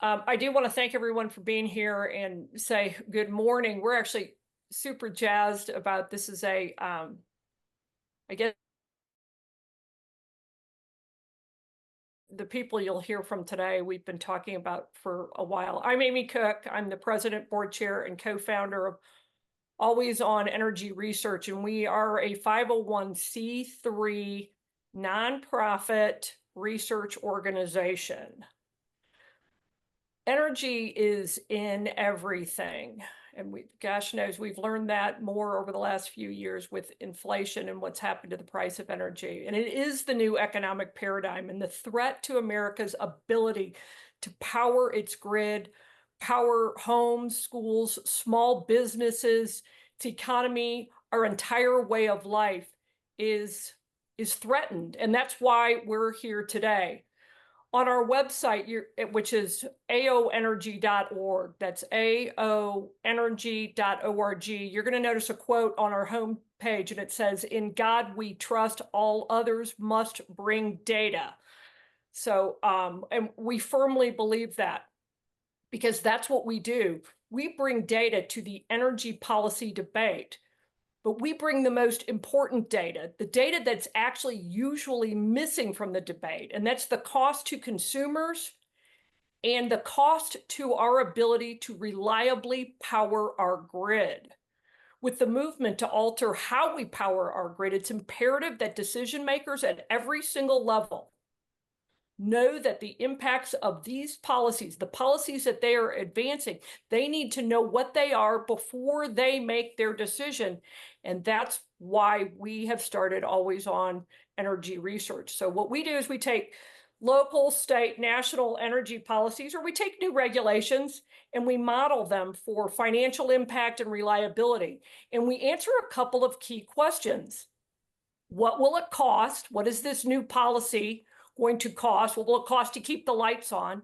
I do want to thank everyone for being here and say good morning. We're actually super jazzed about this is I guess the people you'll hear from today, we've been talking about for a while. I'm Amy Cook. I'm the president, board chair, and co-founder of Always On Energy Research, and we are a 501c3 nonprofit research organization. Energy is in everything. And gosh knows, we've learned that more over the last few years with inflation and what's happened to the price of energy. And it is the new economic paradigm and the threat to America's ability to power its grid, power homes, schools, small businesses, its economy, our entire way of life is threatened. And that's why we're here today. On our website, which is aoenergy.org, that's aoenergy.org, you're going to notice a quote on our home page, and it says, "In God we trust, all others must bring data." So, and we firmly believe that because that's what we do. We bring data to the energy policy debate. But we bring the most important data, the data that's actually usually missing from the debate, and that's the cost to consumers and the cost to our ability to reliably power our grid. With the movement to alter how we power our grid, it's imperative that decision makers at every single level know that the impacts of these policies, the policies that they are advancing, they need to know what they are before they make their decision. And that's why we have started Always On Energy Research. So what we do is we take local, state, national energy policies, or we take new regulations and we model them for financial impact and reliability. And we answer a couple of key questions. What will it cost? What is this new policy going to cost? What will it cost to keep the lights on?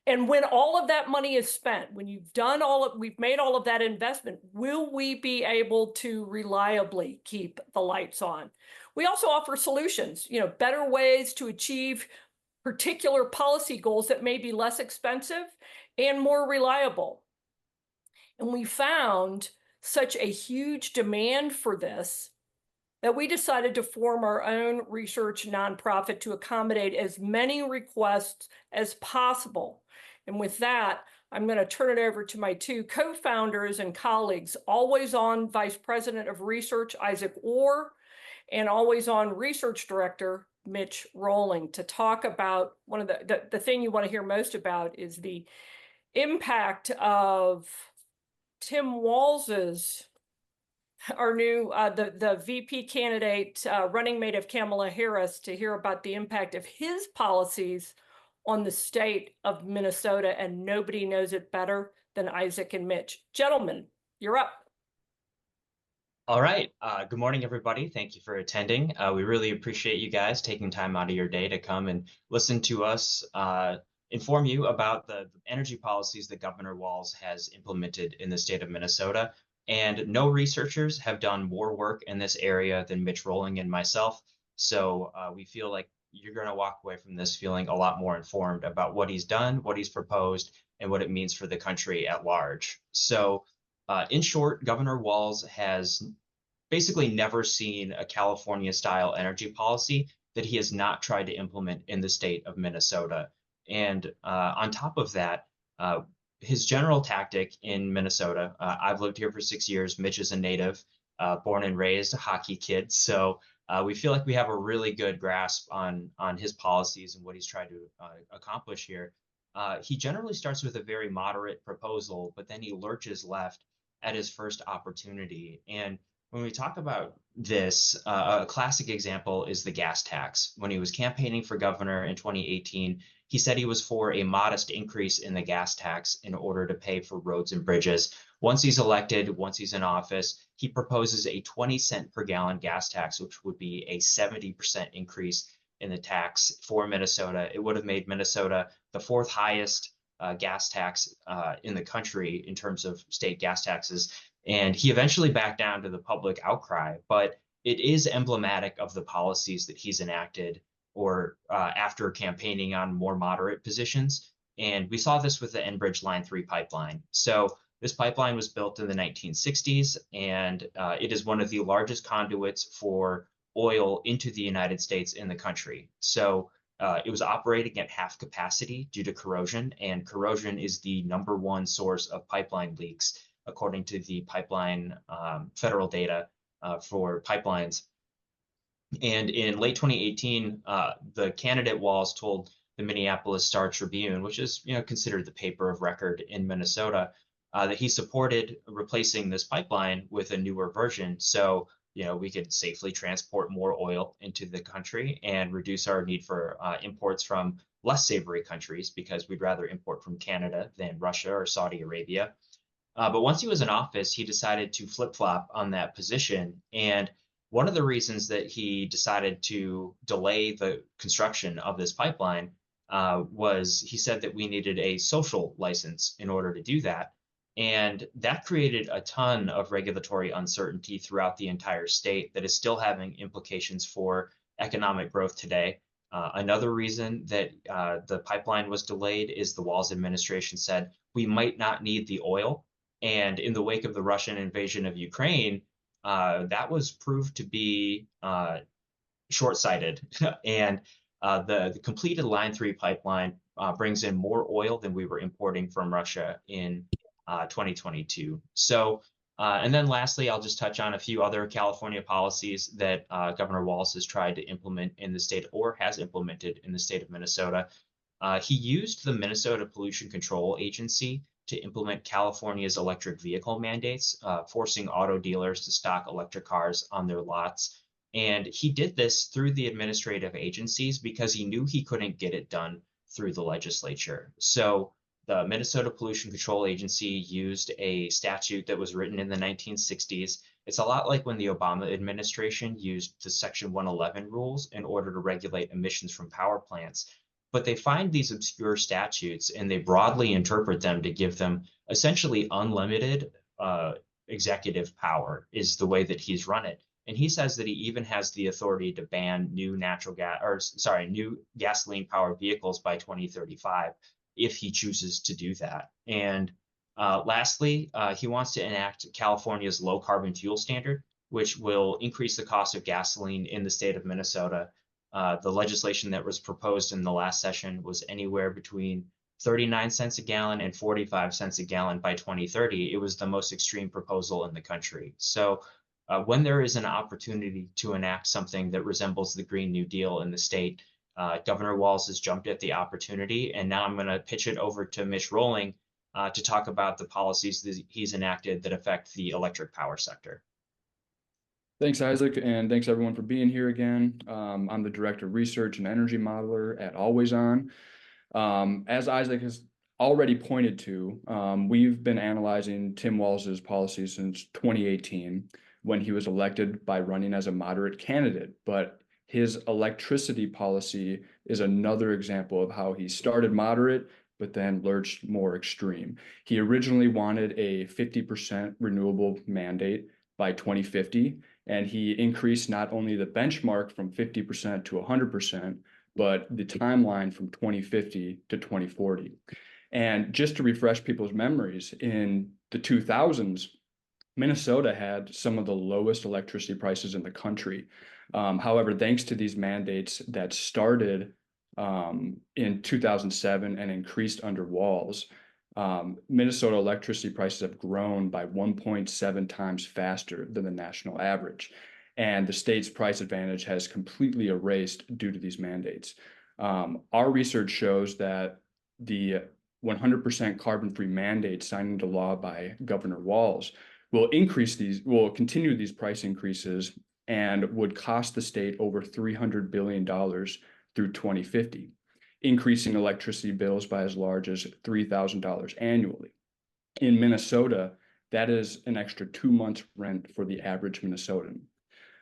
And when all of that money is spent, when we've made all of that investment, will we be able to reliably keep the lights on? We also offer solutions, better ways to achieve particular policy goals that may be less expensive and more reliable. And we found such a huge demand for this that we decided to form our own research nonprofit to accommodate as many requests as possible. And with that, I'm going to turn it over to my two co-founders and colleagues, Always On Vice President of Research, Isaac Orr, and Always On Research Director, Mitch Rolling, to talk about one of the thing you want to hear most about is the impact of Tim Walz's our new the VP candidate, running mate of Kamala Harris, to hear about the impact of his policies on the state of Minnesota, and nobody knows it better than Isaac and Mitch. Gentlemen, you're up. All right. Good morning, everybody. Thank you for attending. We really appreciate you guys taking time out of your day to come and listen to us inform you about the energy policies that Governor Walz has implemented in the state of Minnesota. And no researchers have done more work in this area than Mitch Rolling and myself. So we feel like you're going to walk away from this feeling a lot more informed about what he's done, what he's proposed, and what it means for the country at large. So in short, Governor Walz has basically never seen a California-style energy policy that he has not tried to implement in the state of Minnesota. And on top of that, his general tactic in Minnesota, I've lived here for 6 years. Mitch is a native, born and raised, a hockey kid. So we feel like we have a really good grasp on his policies and what he's trying to accomplish here. He generally starts with a very moderate proposal, but then he lurches left at his first opportunity. And when we talk about this, a classic example is the gas tax. When he was campaigning for governor in 2018, he said he was for a modest increase in the gas tax in order to pay for roads and bridges. Once he's elected, once he's in office, he proposes a 20-cent per gallon gas tax, which would be a 70% increase in the tax for Minnesota. It would have made Minnesota the fourth highest gas tax in the country in terms of state gas taxes. And he eventually backed down to the public outcry, but it is emblematic of the policies that he's enacted or after campaigning on more moderate positions. And we saw this with the Enbridge Line 3 pipeline. So this pipeline was built in the 1960s, and it is one of the largest conduits for oil into the United States in the country. So it was operating at half capacity due to corrosion, and corrosion is the #1 source of pipeline leaks, according to the pipeline federal data for pipelines. And in late 2018, the candidate Walz told the Minneapolis Star Tribune, which is considered the paper of record in Minnesota, that he supported replacing this pipeline with a newer version. So we could safely transport more oil into the country and reduce our need for imports from less savory countries, because we'd rather import from Canada than Russia or Saudi Arabia. But once he was in office, he decided to flip-flop on that position. And one of the reasons that he decided to delay the construction of this pipeline was he said that we needed a social license in order to do that. And that created a ton of regulatory uncertainty throughout the entire state that is still having implications for economic growth today. Another reason that the pipeline was delayed is the Walz administration said we might not need the oil. And in the wake of the Russian invasion of Ukraine, that was proved to be short-sighted. And the completed Line 3 pipeline brings in more oil than we were importing from Russia in 2022. So, and then lastly, I'll just touch on a few other California policies that Governor Walz has tried to implement in the state, or has implemented in the state of Minnesota. He used the Minnesota Pollution Control Agency to implement California's electric vehicle mandates, forcing auto dealers to stock electric cars on their lots. And he did this through the administrative agencies because he knew he couldn't get it done through the legislature. So the Minnesota Pollution Control Agency used a statute that was written in the 1960s. It's a lot like when the Obama administration used the Section 111 rules in order to regulate emissions from power plants. But they find these obscure statutes and they broadly interpret them to give them essentially unlimited executive power, is the way that he's run it. And he says that he even has the authority to ban new new gasoline powered vehicles by 2035 if he chooses to do that. And lastly, he wants to enact California's low carbon fuel standard, which will increase the cost of gasoline in the state of Minnesota. The legislation that was proposed in the last session was anywhere between 39 cents a gallon and 45 cents a gallon by 2030. It was the most extreme proposal in the country. So when there is an opportunity to enact something that resembles the Green New Deal in the state, Governor Walz has jumped at the opportunity. And now I'm going to pitch it over to Mitch Rolling to talk about the policies that he's enacted that affect the electric power sector. Thanks, Isaac, and thanks everyone for being here again. I'm the Director of Research and Energy Modeler at Always On. As Isaac has already pointed to, we've been analyzing Tim Walz's policies since 2018, when he was elected by running as a moderate candidate. But his electricity policy is another example of how he started moderate, but then lurched more extreme. He originally wanted a 50% renewable mandate by 2050, and he increased not only the benchmark from 50% to 100%, but the timeline from 2050 to 2040. And just to refresh people's memories, in the 2000s, Minnesota had some of the lowest electricity prices in the country. However, thanks to these mandates that started in 2007 and increased under Walz, Minnesota electricity prices have grown by 1.7 times faster than the national average. And the state's price advantage has completely erased due to these mandates. Our research shows that the 100% carbon-free mandate signed into law by Governor Walz will continue these price increases and would cost the state over $300 billion through 2050, increasing electricity bills by as large as $3,000 annually. In Minnesota, that is an extra 2 months' rent for the average Minnesotan.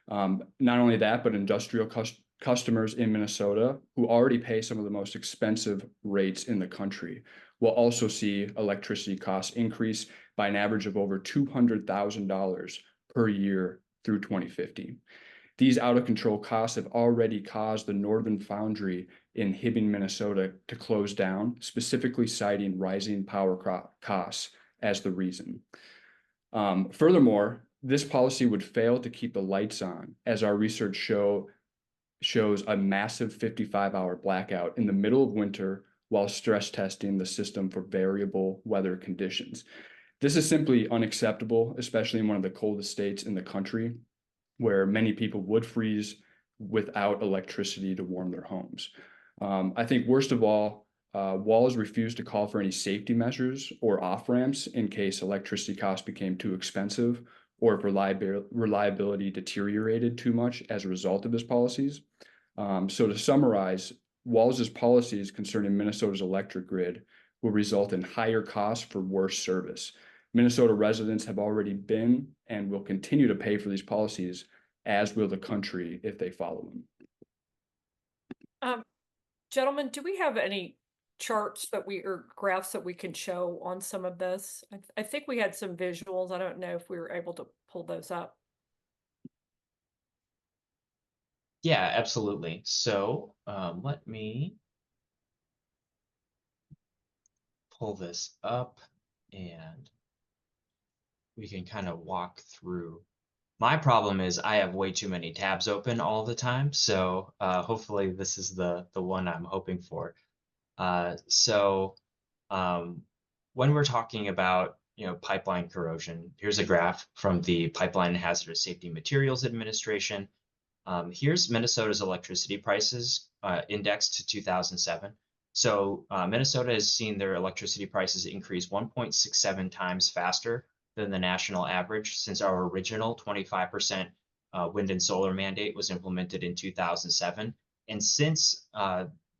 Not only that, but industrial customers in Minnesota, who already pay some of the most expensive rates in the country, will also see electricity costs increase by an average of over $200,000 per year through 2050. These out-of-control costs have already caused the Northern Foundry inhibiting Minnesota to close down, specifically citing rising power costs as the reason. Furthermore, this policy would fail to keep the lights on, as our research shows a massive 55-hour blackout in the middle of winter while stress testing the system for variable weather conditions. This is simply unacceptable, especially in one of the coldest states in the country, where many people would freeze without electricity to warm their homes. I think worst of all, Walz refused to call for any safety measures or off-ramps in case electricity costs became too expensive or if reliability deteriorated too much as a result of his policies. So to summarize, Walz's policies concerning Minnesota's electric grid will result in higher costs for worse service. Minnesota residents have already been and will continue to pay for these policies, as will the country if they follow them. Gentlemen, do we have any charts or graphs that we can show on some of this? I think we had some visuals. I don't know if we were able to pull those up. Yeah, absolutely. So let me pull this up and we can kind of walk through. My problem is I have way too many tabs open all the time, so hopefully this is the one I'm hoping for. When we're talking about pipeline corrosion, here's a graph from the Pipeline and Hazardous Safety Materials Administration. Here's Minnesota's electricity prices indexed to 2007. So Minnesota has seen their electricity prices increase 1.67 times faster than the national average since our original 25% wind and solar mandate was implemented in 2007. And since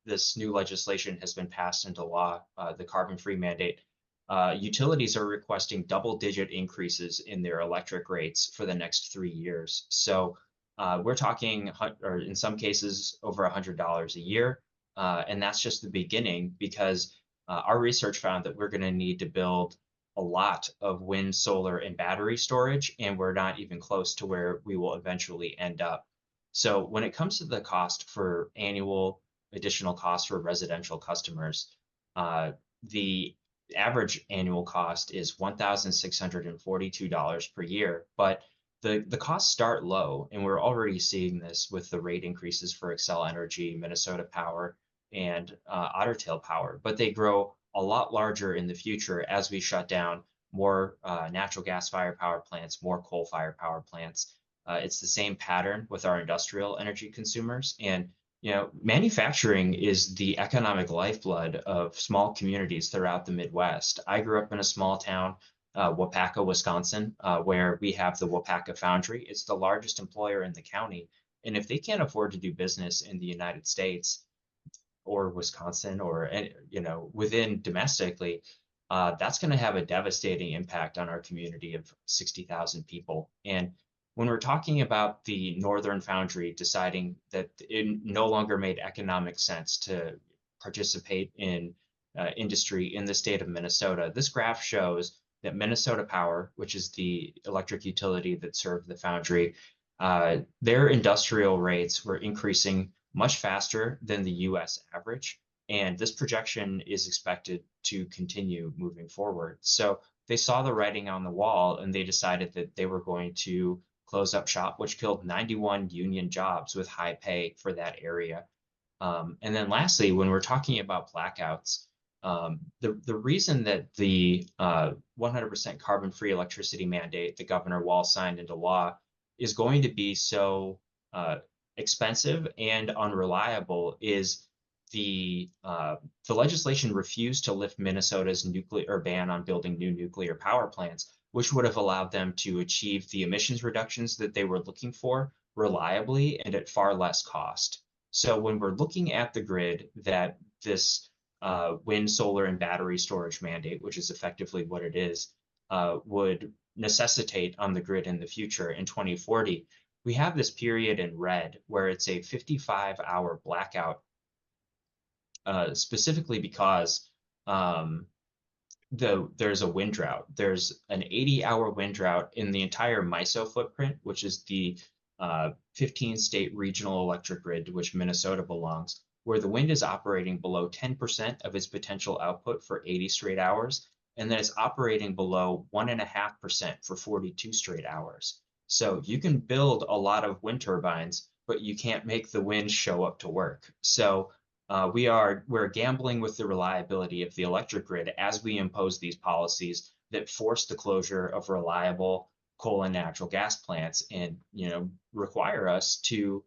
this new legislation has been passed into law, the carbon-free mandate, utilities are requesting double-digit increases in their electric rates for the next 3 years. So we're talking, or in some cases, over $100 a year. And that's just the beginning, because our research found that we're going to need to build a lot of wind, solar, and battery storage, and we're not even close to where we will eventually end up. So when it comes to the cost for annual additional costs for residential customers, the average annual cost is $1,642 per year, but the costs start low, and we're already seeing this with the rate increases for Xcel Energy, Minnesota Power, and Otter Tail Power, but they grow a lot larger in the future as we shut down more natural gas-fired power plants, more coal-fired power plants. It's the same pattern with our industrial energy consumers, and manufacturing is the economic lifeblood of small communities throughout the Midwest. I grew up in a small town, Waupaca, Wisconsin, where we have the Waupaca Foundry. It's the largest employer in the county. And if they can't afford to do business in the United States or Wisconsin or within domestically, that's going to have a devastating impact on our community of 60,000 people. And when we're talking about the Northern Foundry deciding that it no longer made economic sense to participate in industry in the state of Minnesota, this graph shows that Minnesota Power, which is the electric utility that served the foundry, their industrial rates were increasing much faster than the US average. And this projection is expected to continue moving forward. So they saw the writing on the wall and they decided that they were going to close up shop, which killed 91 union jobs with high pay for that area. And then lastly, when we're talking about blackouts, the reason that the 100% carbon-free electricity mandate that Governor Walz signed into law is going to be so expensive and unreliable is the legislation refused to lift Minnesota's nuclear ban on building new nuclear power plants, which would have allowed them to achieve the emissions reductions that they were looking for reliably and at far less cost. So when we're looking at the grid that this wind, solar, and battery storage mandate, which is effectively what it is, would necessitate on the grid in the future in 2040, we have this period in red where it's a 55-hour blackout, specifically because there's a wind drought. There's an 80-hour wind drought in the entire MISO footprint, which is the 15-state regional electric grid to which Minnesota belongs. where the wind is operating below 10% of its potential output for 80 straight hours, and then it's operating below 1.5% for 42 straight hours. So you can build a lot of wind turbines, but you can't make the wind show up to work. So we're gambling with the reliability of the electric grid as we impose these policies that force the closure of reliable coal and natural gas plants and require us to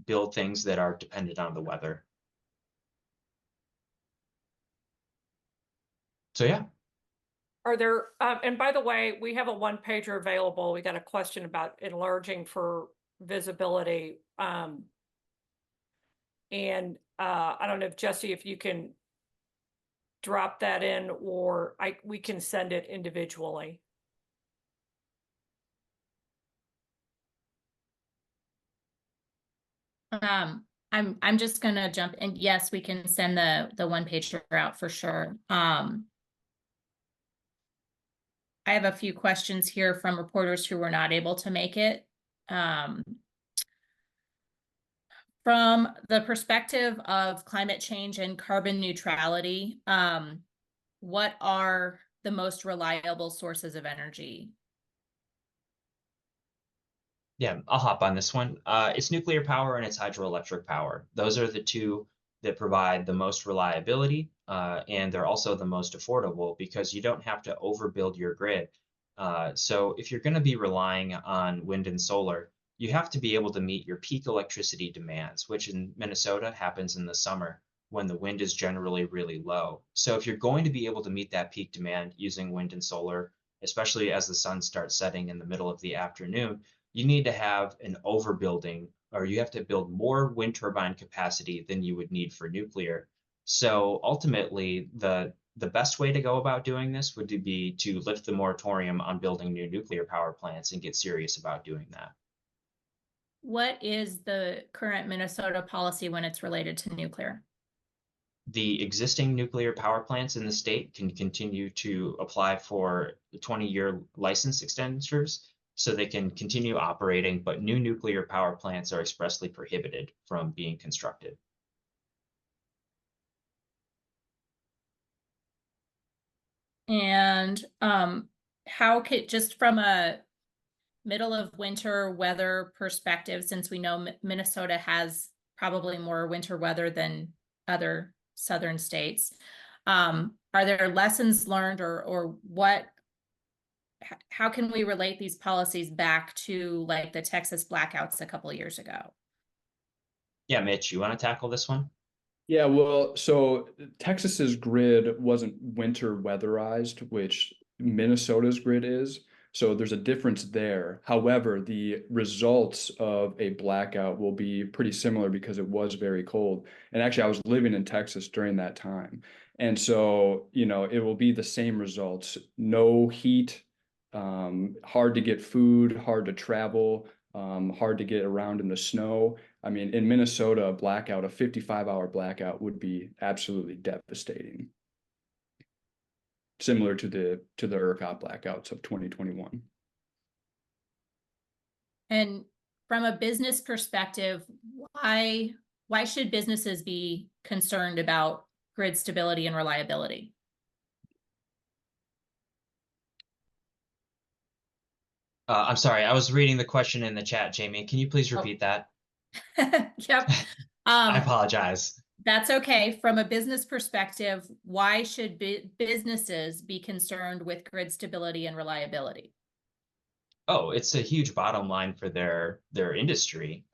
build things that are dependent on the weather. So yeah. Are there, and by the way, we have a one-pager available. We got a question about enlarging for visibility. And I don't know if Jesse, if you can drop that in, or we can send it individually. I'm just gonna jump in. Yes, we can send the one pager out for sure. I have a few questions here from reporters who were not able to make it. From the perspective of climate change and carbon neutrality, what are the most reliable sources of energy? Yeah, I'll hop on this one. It's nuclear power and it's hydroelectric power. Those are the two that provide the most reliability, and they're also the most affordable because you don't have to overbuild your grid. So if you're going to be relying on wind and solar, you have to be able to meet your peak electricity demands, which in Minnesota happens in the summer when the wind is generally really low. So if you're going to be able to meet that peak demand using wind and solar, especially as the sun starts setting in the middle of the afternoon, you need to have an overbuilding, or you have to build more wind turbine capacity than you would need for nuclear. So ultimately, the best way to go about doing this would be to lift the moratorium on building new nuclear power plants and get serious about doing that. What is the current Minnesota policy when it's related to nuclear? The existing nuclear power plants in the state can continue to apply for 20-year license extenders, so they can continue operating, but new nuclear power plants are expressly prohibited from being constructed. And how could, just from a middle of winter weather perspective, since we know Minnesota has probably more winter weather than other southern states, are there lessons learned, or what, how can we relate these policies back to like the Texas blackouts a couple of years ago? Yeah, Mitch, you want to tackle this one? Yeah, well, so Texas's grid wasn't winter weatherized, which Minnesota's grid is. So there's a difference there. However, the results of a blackout will be pretty similar because it was very cold. And actually, I was living in Texas during that time. And so, it will be the same results. No heat, hard to get food, hard to travel, hard to get around in the snow. I mean, in Minnesota, a 55-hour blackout would be absolutely devastating. Similar to the ERCOT blackouts of 2021. And from a business perspective, why should businesses be concerned about grid stability and reliability? I'm sorry, I was reading the question in the chat, Jamie. Can you please repeat that? Yep. I apologize. That's okay. From a business perspective, why should businesses be concerned with grid stability and reliability? Oh, it's a huge bottom line for their industry.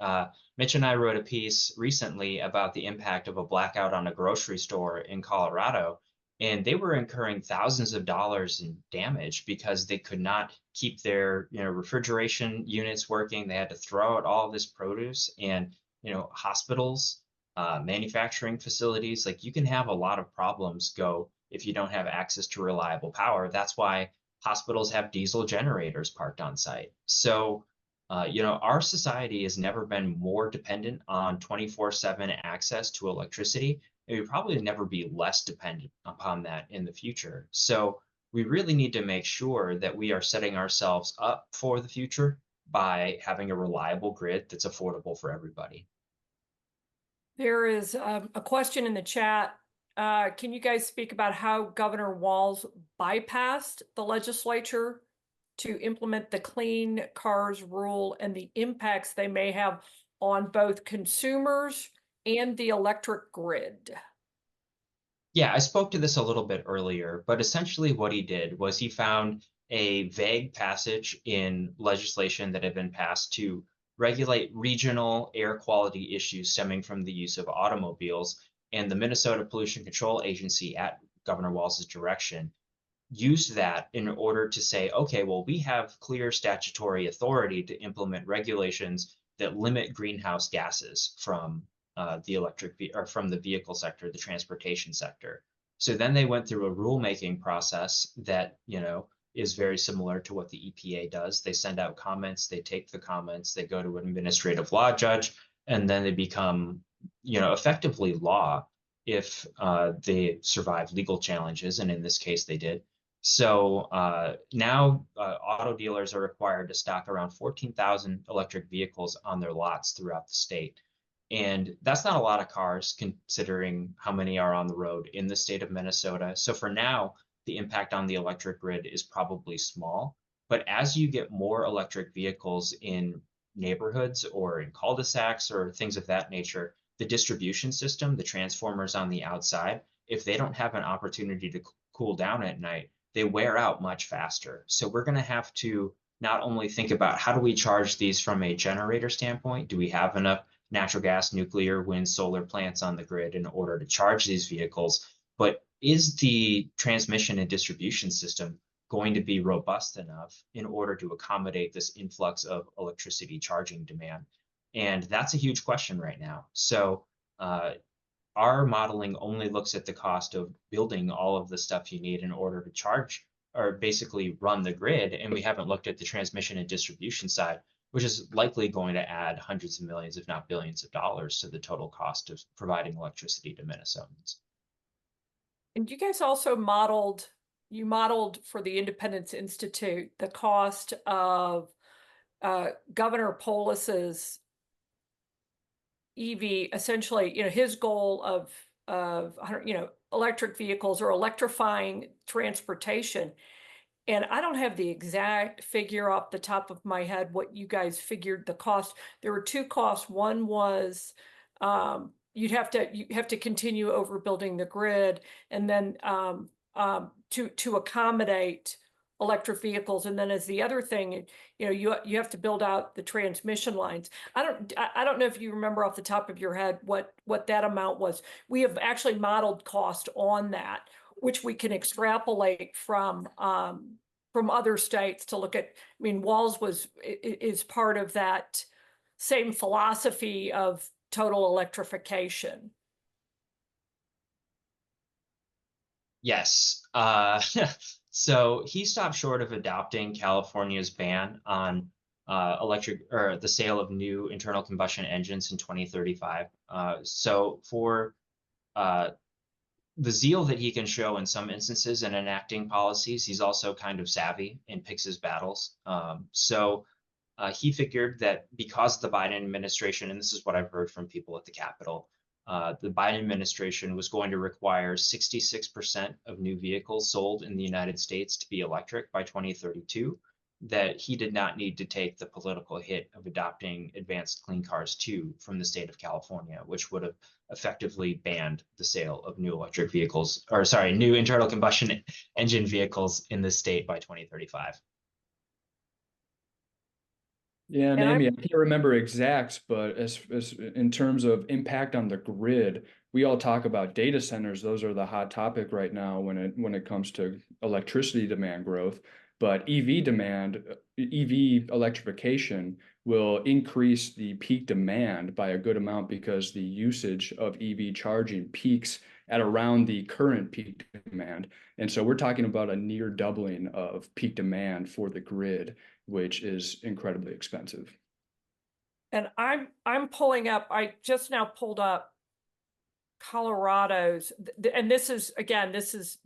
Mitch and I wrote a piece recently about the impact of a blackout on a grocery store in Colorado, and they were incurring thousands of dollars in damage because they could not keep their refrigeration units working. They had to throw out all this produce, and hospitals, manufacturing facilities, like you can have a lot of problems go if you don't have access to reliable power. That's why hospitals have diesel generators parked on site. So, our society has never been more dependent on 24/7 access to electricity. And we probably never be less dependent upon that in the future. So we really need to make sure that we are setting ourselves up for the future by having a reliable grid that's affordable for everybody. There is a question in the chat. Can you guys speak about how Governor Walz bypassed the legislature to implement the clean cars rule and the impacts they may have on both consumers and the electric grid? Yeah, I spoke to this a little bit earlier, but essentially what he did was he found a vague passage in legislation that had been passed to regulate regional air quality issues stemming from the use of automobiles, and the Minnesota Pollution Control Agency, at Governor Walz's direction, used that in order to say, okay, well, we have clear statutory authority to implement regulations that limit greenhouse gases from or from the vehicle sector, the transportation sector. So then they went through a rulemaking process that, is very similar to what the EPA does. They send out comments, they take the comments, they go to an administrative law judge, and then they become, effectively law if they survive legal challenges. And in this case, they did. So now auto dealers are required to stock around 14,000 electric vehicles on their lots throughout the state. And that's not a lot of cars considering how many are on the road in the state of Minnesota. So for now, the impact on the electric grid is probably small. But as you get more electric vehicles in neighborhoods or in cul-de-sacs or things of that nature, the distribution system, the transformers on the outside, if they don't have an opportunity to cool down at night, they wear out much faster. So we're going to have to not only think about how do we charge these from a generator standpoint, do we have enough natural gas, nuclear, wind, solar plants on the grid in order to charge these vehicles, but is the transmission and distribution system going to be robust enough in order to accommodate this influx of electricity charging demand? And that's a huge question right now. So our modeling only looks at the cost of building all of the stuff you need in order to charge or basically run the grid. And we haven't looked at the transmission and distribution side, which is likely going to add hundreds of millions, if not billions of dollars to the total cost of providing electricity to Minnesotans. And you guys also modeled for the Independence Institute the cost of Governor Polis's EV, essentially, his goal of electric vehicles or electrifying transportation. And I don't have the exact figure off the top of my head what you guys figured the cost. There were two costs. One was you have to continue overbuilding the grid, and then to accommodate electric vehicles. And then as the other thing, you have to build out the transmission lines. I don't know if you remember off the top of your head what that amount was. We have actually modeled cost on that, which we can extrapolate from other states to look at. I mean, Walz is part of that same philosophy of total electrification. Yes. So he stopped short of adopting California's ban on electric or the sale of new internal combustion engines in 2035. So for the zeal that he can show in some instances in enacting policies, he's also kind of savvy and picks his battles. So he figured that because the Biden administration, and this is what I've heard from people at the Capitol, the Biden administration was going to require 66% of new vehicles sold in the United States to be electric by 2032, that he did not need to take the political hit of adopting Advanced Clean Cars 2 from the state of California, which would have effectively banned the sale of new electric vehicles, or sorry, new internal combustion engine vehicles in the state by 2035. Yeah, and Amy, I can't remember exacts, but as in terms of impact on the grid, we all talk about data centers. Those are the hot topic right now when it comes to electricity demand growth. But EV electrification will increase the peak demand by a good amount because the usage of EV charging peaks at around the current peak demand. And so we're talking about a near doubling of peak demand for the grid, which is incredibly expensive. And I'm pulling up, I just now pulled up Colorado's, and this is, again, this is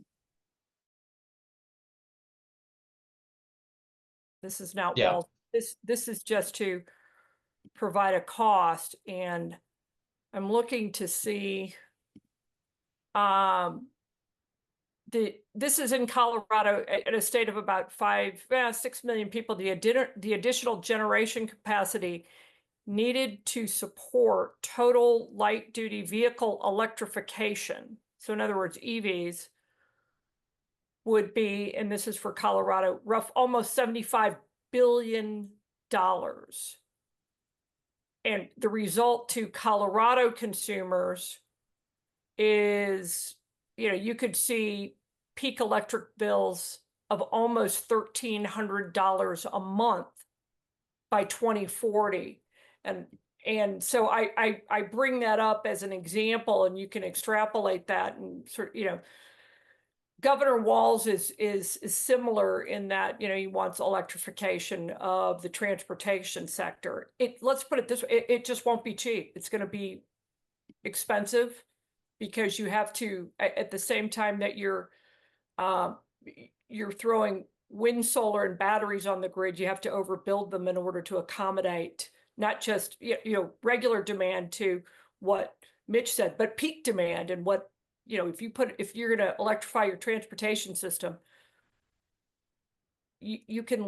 not Walz. This is just to provide a cost. And I'm looking to see, this is in Colorado, in a state of about 6 million people. The additional generation capacity needed to support total light duty vehicle electrification. So in other words, EVs would be, and this is for Colorado, almost $75 billion. And the result to Colorado consumers is, you could see peak electric bills of almost $1,300 a month by 2040. And so I bring that up as an example, and you can extrapolate that and sort of, Governor Walz is similar in that, he wants electrification of the transportation sector. Let's put it this way, it just won't be cheap. It's going to be expensive because you have to, at the same time that you're throwing wind, solar, and batteries on the grid, you have to overbuild them in order to accommodate not just, regular demand to what Mitch said, but peak demand and what, if you're going to electrify your transportation system, you can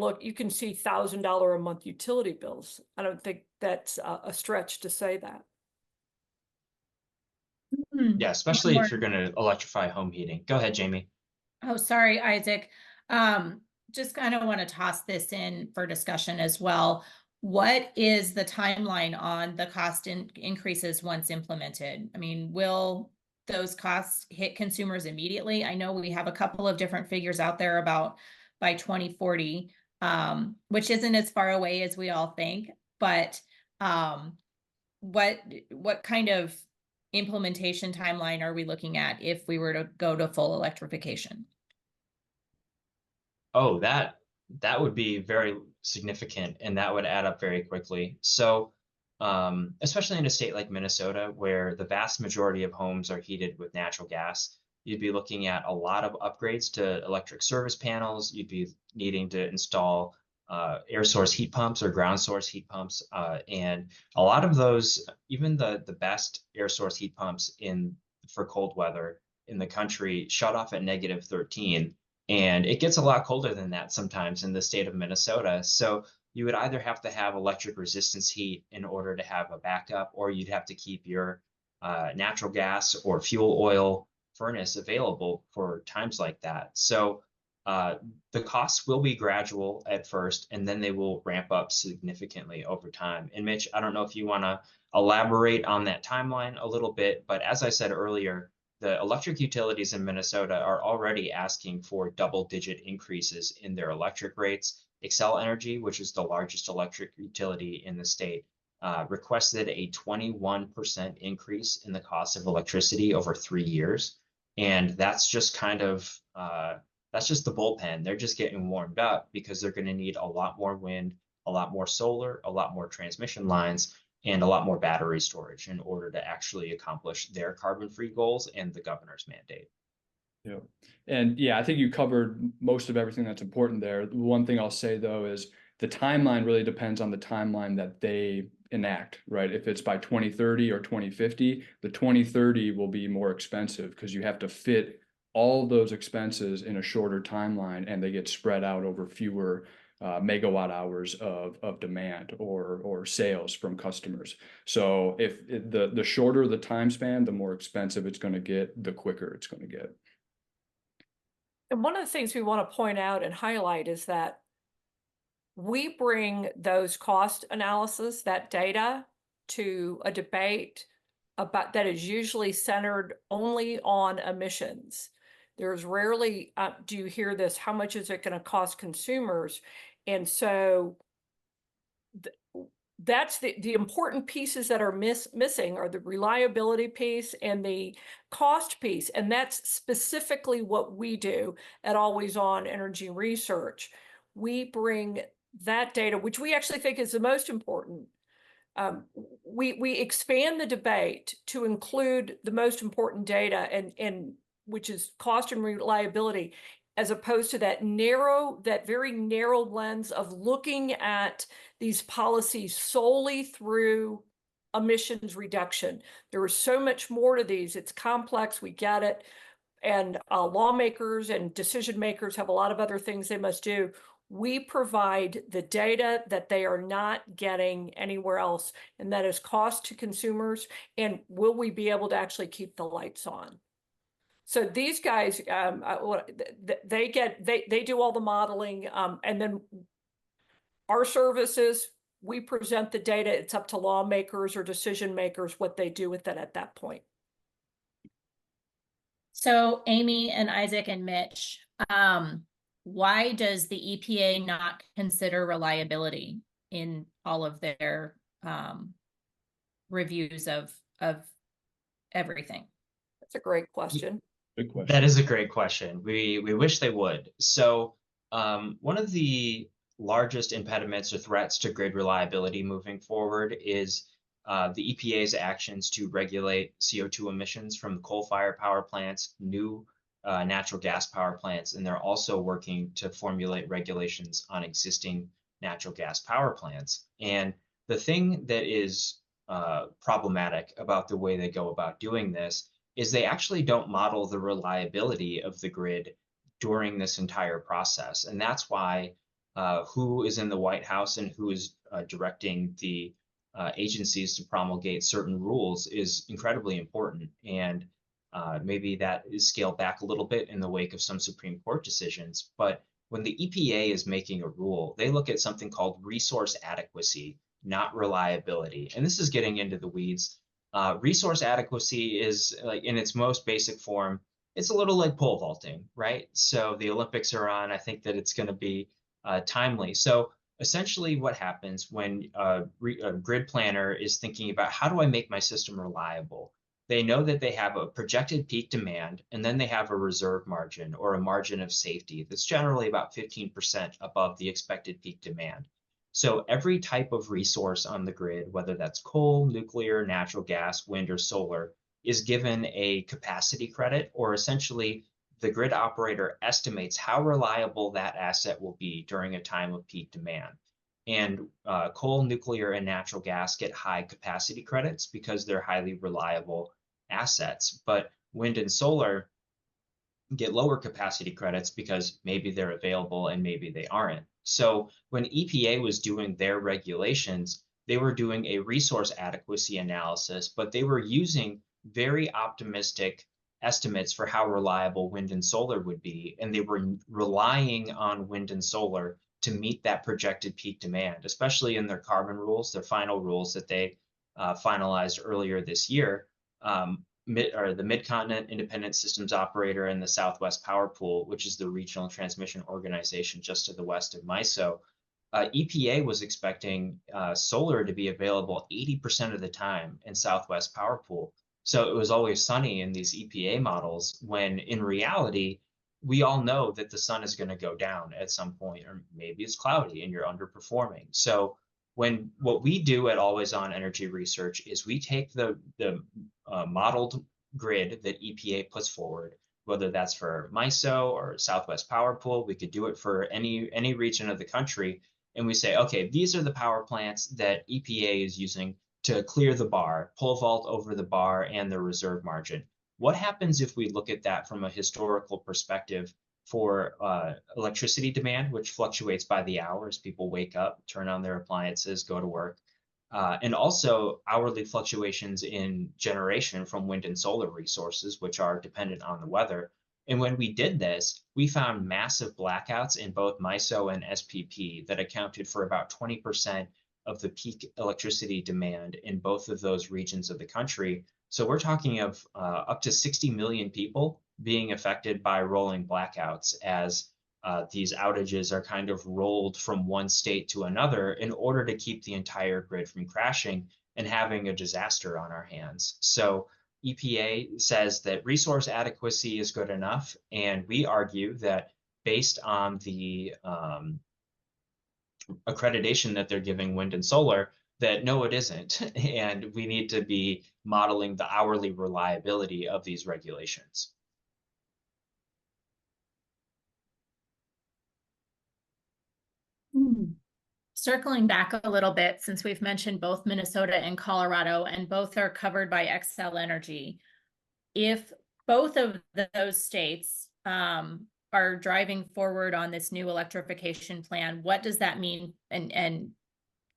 see $1,000 a month utility bills. I don't think that's a stretch to say that. Yeah, especially if you're going to electrify home heating. Go ahead, Jamie. Oh, sorry, Isaac. Just kind of want to toss this in for discussion as well. What is the timeline on the cost increases once implemented? I mean, will those costs hit consumers immediately? I know we have a couple of different figures out there about by 2040, which isn't as far away as we all think, but what kind of implementation timeline are we looking at if we were to go to full electrification? Oh, that would be very significant, and that would add up very quickly. So, especially in a state like Minnesota, where the vast majority of homes are heated with natural gas, you'd be looking at a lot of upgrades to electric service panels. You'd be needing to install air source heat pumps or ground source heat pumps, and a lot of those, even the best air source heat pumps for cold weather in the country, shut off at -13. And it gets a lot colder than that sometimes in the state of Minnesota. So you would either have to have electric resistance heat in order to have a backup, or you'd have to keep your natural gas or fuel oil furnace available for times like that. So the costs will be gradual at first, and then they will ramp up significantly over time. And Mitch, I don't know if you want to elaborate on that timeline a little bit, but as I said earlier, the electric utilities in Minnesota are already asking for double-digit increases in their electric rates. Xcel Energy, which is the largest electric utility in the state, requested a 21% increase in the cost of electricity over 3 years. And that's just that's just the bullpen. They're just getting warmed up because they're going to need a lot more wind, a lot more solar, a lot more transmission lines, and a lot more battery storage in order to actually accomplish their carbon-free goals and the governor's mandate. Yeah. And yeah, I think you covered most of everything that's important there. The one thing I'll say though is the timeline really depends on the timeline that they enact, right? If it's by 2030 or 2050, the 2030 will be more expensive because you have to fit all those expenses in a shorter timeline, and they get spread out over fewer megawatt hours of demand or sales from customers. So if the shorter the time span, the more expensive it's going to get, the quicker it's going to get. And one of the things we want to point out and highlight is that we bring those cost analysis, that data, to a debate about that is usually centered only on emissions. There's rarely do you hear this, how much is it going to cost consumers? And so that's the important pieces that are missing are the reliability piece and the cost piece. And that's specifically what we do at Always On Energy Research. We bring that data, which we actually think is the most important. We expand the debate to include the most important data and which is cost and reliability, as opposed to that very narrow lens of looking at these policies solely through emissions reduction. There is so much more to these. It's complex, we get it. And lawmakers and decision makers have a lot of other things they must do. We provide the data that they are not getting anywhere else, and that is cost to consumers. And will we be able to actually keep the lights on? So these guys, they do all the modeling, and then our services, we present the data. It's up to lawmakers or decision makers what they do with it at that point. So Amy and Isaac and Mitch, why does the EPA not consider reliability in all of their reviews of everything? That's a great question. Good question. That is a great question. We wish they would. So one of the largest impediments or threats to grid reliability moving forward is the EPA's actions to regulate CO2 emissions from coal-fired power plants, new natural gas power plants, and they're also working to formulate regulations on existing natural gas power plants. And the thing that is problematic about the way they go about doing this is they actually don't model the reliability of the grid during this entire process. And that's why who is in the White House and who is directing the agencies to promulgate certain rules is incredibly important. And maybe that is scaled back a little bit in the wake of some Supreme Court decisions. But when the EPA is making a rule, they look at something called resource adequacy, not reliability. And this is getting into the weeds. Resource adequacy is, like, in its most basic form, it's a little like pole vaulting, right? So the Olympics are on. I think that it's going to be timely. So essentially what happens when a grid planner is thinking about how do I make my system reliable? They know that they have a projected peak demand, and then they have a reserve margin or a margin of safety that's generally about 15% above the expected peak demand. So every type of resource on the grid, whether that's coal, nuclear, natural gas, wind, or solar, is given a capacity credit, or essentially the grid operator estimates how reliable that asset will be during a time of peak demand. And coal, nuclear, and natural gas get high capacity credits because they're highly reliable assets. But wind and solar get lower capacity credits because maybe they're available and maybe they aren't. So when EPA was doing their regulations, they were doing a resource adequacy analysis, but they were using very optimistic estimates for how reliable wind and solar would be. And they were relying on wind and solar to meet that projected peak demand, especially in their carbon rules, their final rules that they finalized earlier this year. The Mid-Continent Independent Systems Operator and the Southwest Power Pool, which is the regional transmission organization just to the west of MISO, EPA was expecting solar to be available 80% of the time in Southwest Power Pool. So it was always sunny in these EPA models, when in reality, we all know that the sun is going to go down at some point, or maybe it's cloudy and you're underperforming. So what we do at Always On Energy Research is we take the modeled grid that EPA puts forward, whether that's for MISO or Southwest Power Pool. We could do it for any region of the country, and we say, okay, these are the power plants that EPA is using to clear the bar, pole vault over the bar and the reserve margin. What happens if we look at that from a historical perspective for electricity demand, which fluctuates by the hour as people wake up, turn on their appliances, go to work, and also hourly fluctuations in generation from wind and solar resources, which are dependent on the weather. And when we did this, we found massive blackouts in both MISO and SPP that accounted for about 20% of the peak electricity demand in both of those regions of the country. So we're talking of up to 60 million people being affected by rolling blackouts as these outages are kind of rolled from one state to another in order to keep the entire grid from crashing and having a disaster on our hands. So EPA says that resource adequacy is good enough, and we argue that based on the accreditation that they're giving wind and solar, that no, it isn't. And we need to be modeling the hourly reliability of these regulations. Circling back a little bit, since we've mentioned both Minnesota and Colorado, and both are covered by Xcel Energy, if both of those states are driving forward on this new electrification plan, what does that mean? And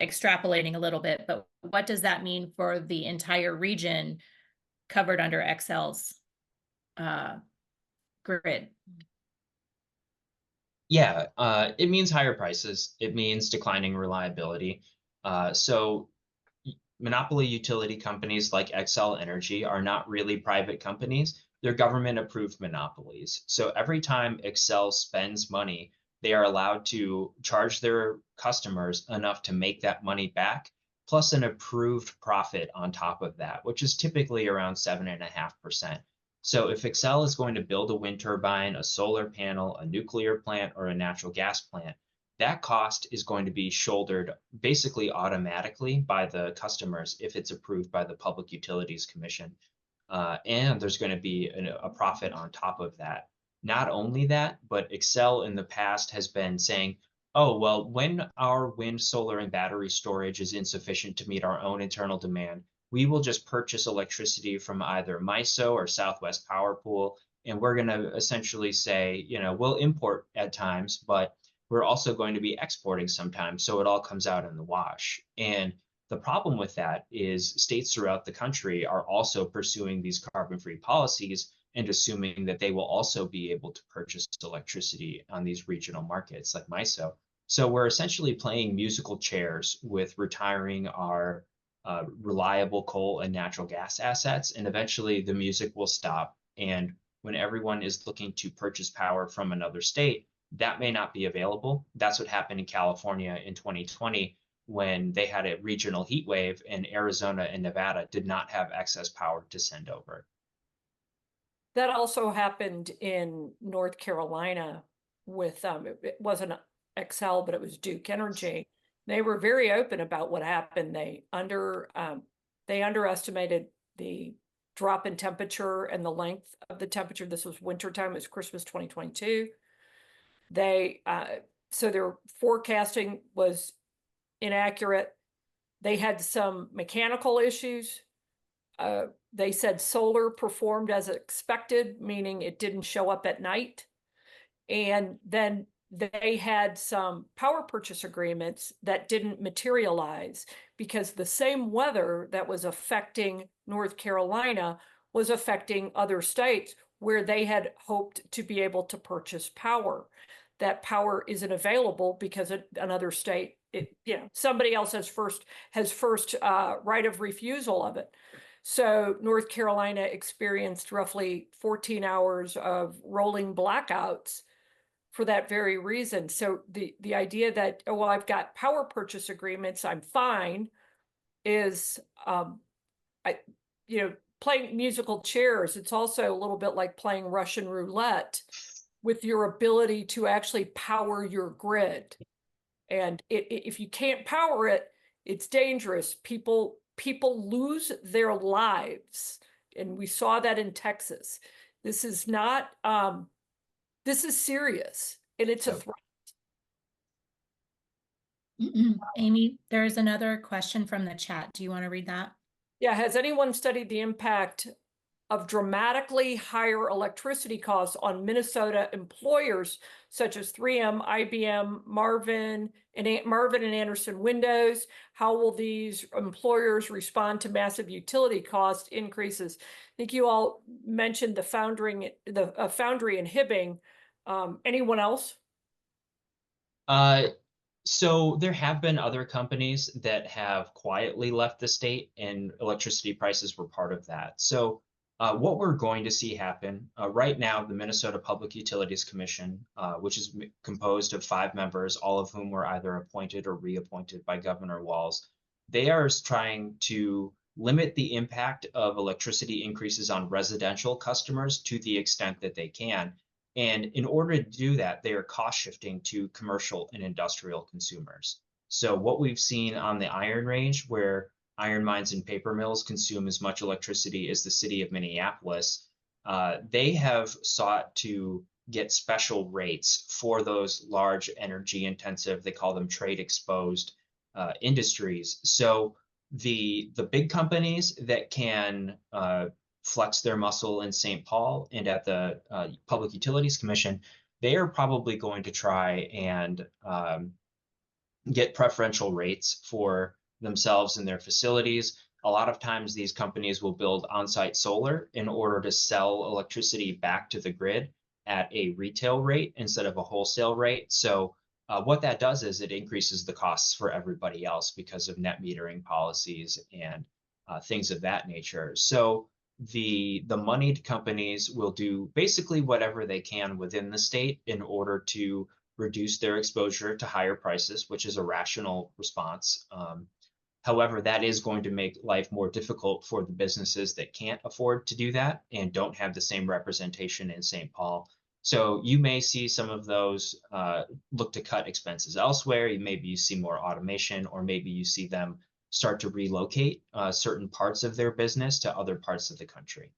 extrapolating a little bit, but what does that mean for the entire region covered under Xcel's grid? Yeah, it means higher prices. It means declining reliability. So monopoly utility companies like Xcel Energy are not really private companies. They're government-approved monopolies. So every time Xcel spends money, they are allowed to charge their customers enough to make that money back, plus an approved profit on top of that, which is typically around 7.5%. So if Xcel is going to build a wind turbine, a solar panel, a nuclear plant, or a natural gas plant, that cost is going to be shouldered basically automatically by the customers if it's approved by the Public Utilities Commission. And there's going to be a profit on top of that. Not only that, but Xcel in the past has been saying, oh, well, when our wind, solar, and battery storage is insufficient to meet our own internal demand, we will just purchase electricity from either MISO or Southwest Power Pool. And we're going to essentially say, we'll import at times, but we're also going to be exporting sometimes. So it all comes out in the wash. And the problem with that is states throughout the country are also pursuing these carbon-free policies and assuming that they will also be able to purchase electricity on these regional markets like MISO. So we're essentially playing musical chairs with retiring our reliable coal and natural gas assets, and eventually the music will stop. And when everyone is looking to purchase power from another state, that may not be available. That's what happened in California in 2020 when they had a regional heat wave and Arizona and Nevada did not have excess power to send over. That also happened in North Carolina with, it wasn't Xcel, but it was Duke Energy. They were very open about what happened. They underestimated the drop in temperature and the length of the temperature. This was wintertime, it was Christmas 2022. So their forecasting was inaccurate. They had some mechanical issues. They said solar performed as expected, meaning it didn't show up at night. And then they had some power purchase agreements that didn't materialize because the same weather that was affecting North Carolina was affecting other states where they had hoped to be able to purchase power. That power isn't available because another state, somebody else has first right of refusal of it. So North Carolina experienced roughly 14 hours of rolling blackouts for that very reason. So the idea that, oh, well, I've got power purchase agreements, I'm fine, is playing musical chairs. It's also a little bit like playing Russian roulette with your ability to actually power your grid. And if you can't power it, it's dangerous. People lose their lives. And we saw that in Texas. This is not, this is serious, and it's a threat. Amy, there's another question from the chat. Do you want to read that? Yeah, has anyone studied the impact of dramatically higher electricity costs on Minnesota employers such as 3M, IBM, Marvin and Anderson Windows? How will these employers respond to massive utility cost increases? I think you all mentioned the foundry in Hibbing. Anyone else? So there have been other companies that have quietly left the state, and electricity prices were part of that. So what we're going to see happen right now, the Minnesota Public Utilities Commission, which is composed of 5 members, all of whom were either appointed or reappointed by Governor Walz, they are trying to limit the impact of electricity increases on residential customers to the extent that they can. And in order to do that, they are cost shifting to commercial and industrial consumers. So what we've seen on the Iron Range, where iron mines and paper mills consume as much electricity as the city of Minneapolis, they have sought to get special rates for those large energy intensive, they call them trade exposed industries. So the big companies that can flex their muscle in St. Paul and at the Public Utilities Commission, they are probably going to try and get preferential rates for themselves and their facilities. A lot of times these companies will build on-site solar in order to sell electricity back to the grid at a retail rate instead of a wholesale rate. So what that does is it increases the costs for everybody else because of net metering policies and things of that nature. So the moneyed companies will do basically whatever they can within the state in order to reduce their exposure to higher prices, which is a rational response. However, that is going to make life more difficult for the businesses that can't afford to do that and don't have the same representation in St. Paul. So you may see some of those look to cut expenses elsewhere. Maybe you see more automation, or maybe you see them start to relocate certain parts of their business to other parts of the country.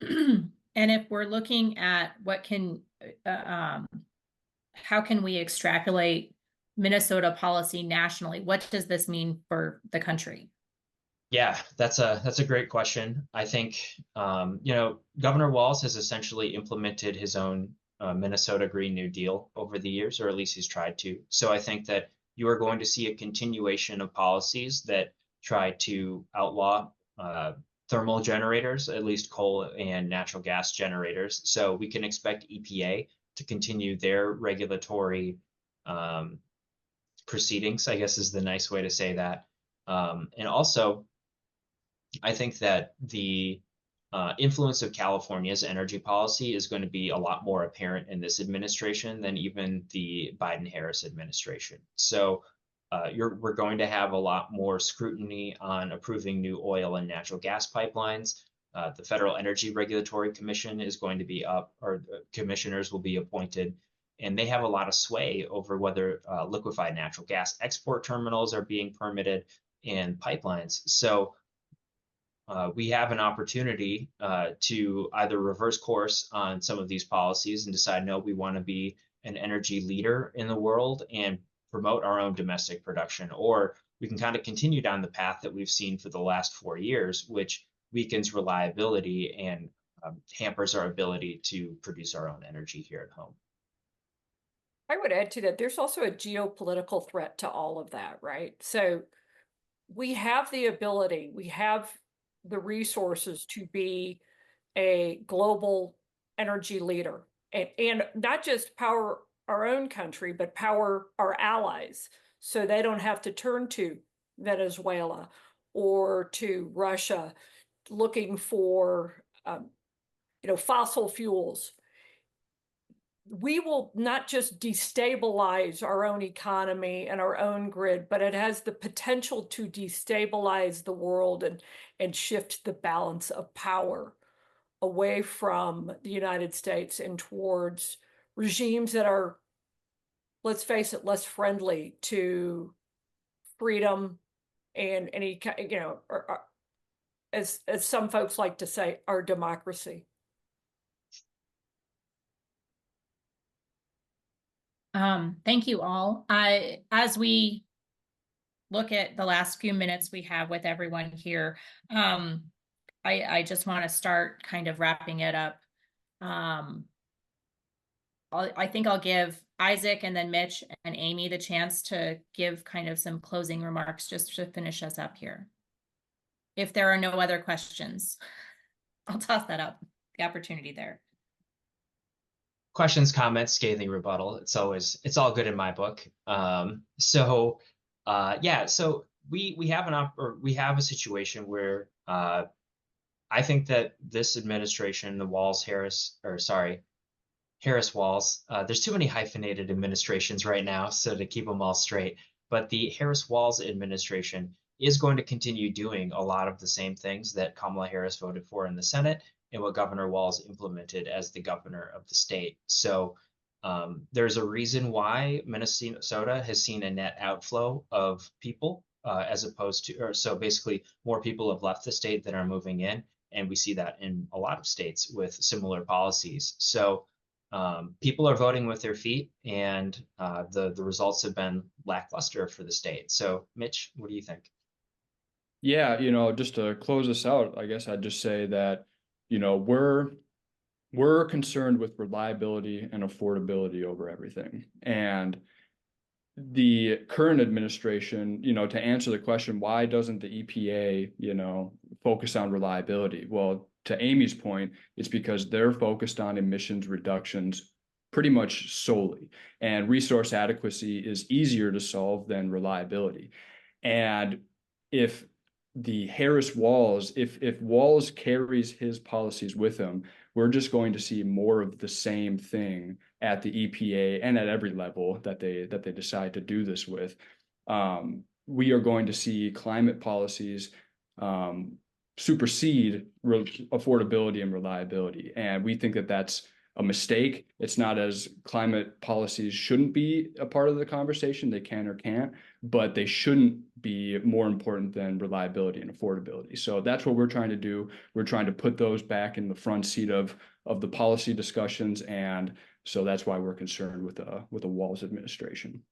And if we're looking at what can, how can we extrapolate Minnesota policy nationally? What does this mean for the country? Yeah, that's a great question. I think Governor Walz has essentially implemented his own Minnesota Green New Deal over the years, or at least he's tried to. So I think that you are going to see a continuation of policies that try to outlaw thermal generators, at least coal and natural gas generators. So we can expect EPA to continue their regulatory proceedings, I guess is the nice way to say that. And also, I think that the influence of California's energy policy is going to be a lot more apparent in this administration than even the Biden-Harris administration. So we're going to have a lot more scrutiny on approving new oil and natural gas pipelines. The Federal Energy Regulatory Commission is going to be up, or commissioners will be appointed, and they have a lot of sway over whether liquefied natural gas export terminals are being permitted and pipelines. So we have an opportunity to either reverse course on some of these policies and decide, no, we want to be an energy leader in the world and promote our own domestic production, or we can kind of continue down the path that we've seen for the last 4 years, which weakens reliability and hampers our ability to produce our own energy here at home. I would add to that, there's also a geopolitical threat to all of that, right? So we have the ability, we have the resources to be a global energy leader, and not just power our own country, but power our allies, so they don't have to turn to Venezuela or to Russia looking for fossil fuels. We will not just destabilize our own economy and our own grid, but it has the potential to destabilize the world and shift the balance of power away from the United States and towards regimes that are, let's face it, less friendly to freedom and any, as some folks like to say, our democracy. Thank you all. As we look at the last few minutes we have with everyone here, I just want to start kind of wrapping it up. I think I'll give Isaac and then Mitch and Amy the chance to give kind of some closing remarks just to finish us up here. If there are no other questions, I'll toss that up, the opportunity there. Questions, comments, scathing rebuttal. It's all good in my book. So we have a situation where I think that this administration, the Harris-Walz, there's too many hyphenated administrations right now, so to keep them all straight, but the Harris-Walz administration is going to continue doing a lot of the same things that Kamala Harris voted for in the Senate and what Governor Walz implemented as the governor of the state. So there's a reason why Minnesota has seen a net outflow of people as opposed to, so basically more people have left the state than are moving in. And we see that in a lot of states with similar policies. So people are voting with their feet, and the results have been lackluster for the state. So Mitch, what do you think? Yeah, just to close this out, I guess I'd just say that, we're concerned with reliability and affordability over everything. And the current administration, to answer the question, why doesn't the EPA, focus on reliability? Well, to Amy's point, it's because they're focused on emissions reductions pretty much solely. And resource adequacy is easier to solve than reliability. And if if Walz carries his policies with him, we're just going to see more of the same thing at the EPA and at every level that they decide to do this with. We are going to see climate policies supersede affordability and reliability, and we think that that's a mistake. It's not as climate policies shouldn't be a part of the conversation. They can or can't, but they shouldn't be more important than reliability and affordability. So that's what we're trying to do. We're trying to put those back in the front seat of the policy discussions. And so that's why we're concerned with the Walz administration.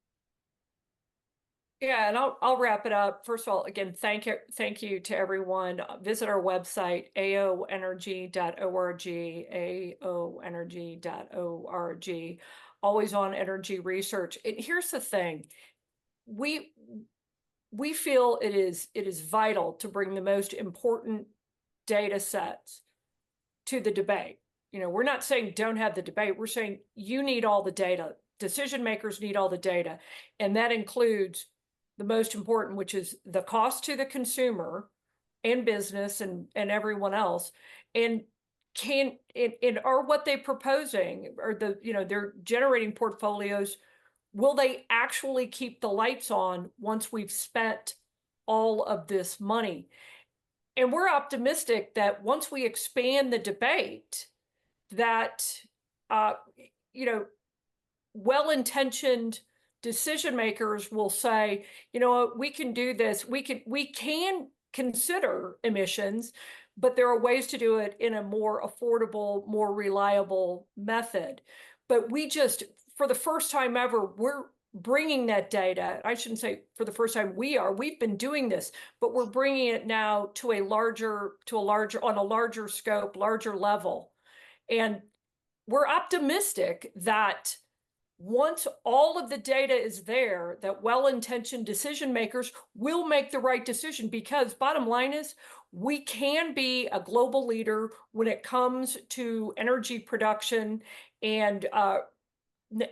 Yeah, and I'll wrap it up. First of all, again, thank you to everyone. Visit our website, aoenergy.org, aoenergy.org. Always on energy research. And here's the thing. We feel it is vital to bring the most important data sets to the debate. We're not saying don't have the debate. We're saying you need all the data. Decision makers need all the data. And that includes the most important, which is the cost to the consumer and business and everyone else. And are what they're proposing, or they're generating portfolios, will they actually keep the lights on once we've spent all of this money? And we're optimistic that once we expand the debate, that well-intentioned decision makers will say, we can do this. We can consider emissions, but there are ways to do it in a more affordable, more reliable method. But for the first time ever, we're bringing that data. I shouldn't say for the first time we've been doing this, but we're bringing it now to a larger scope, larger level. And we're optimistic that once all of the data is there, that well-intentioned decision makers will make the right decision, because bottom line is we can be a global leader when it comes to energy production and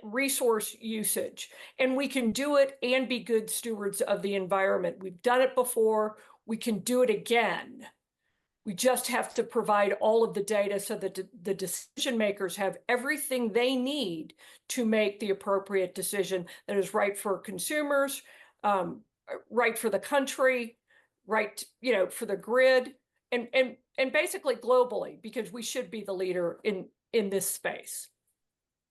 resource usage. And we can do it and be good stewards of the environment. We've done it before. We can do it again. We just have to provide all of the data so that the decision makers have everything they need to make the appropriate decision that is right for consumers, right for the country, right, for the grid, and basically globally, because we should be the leader in this space.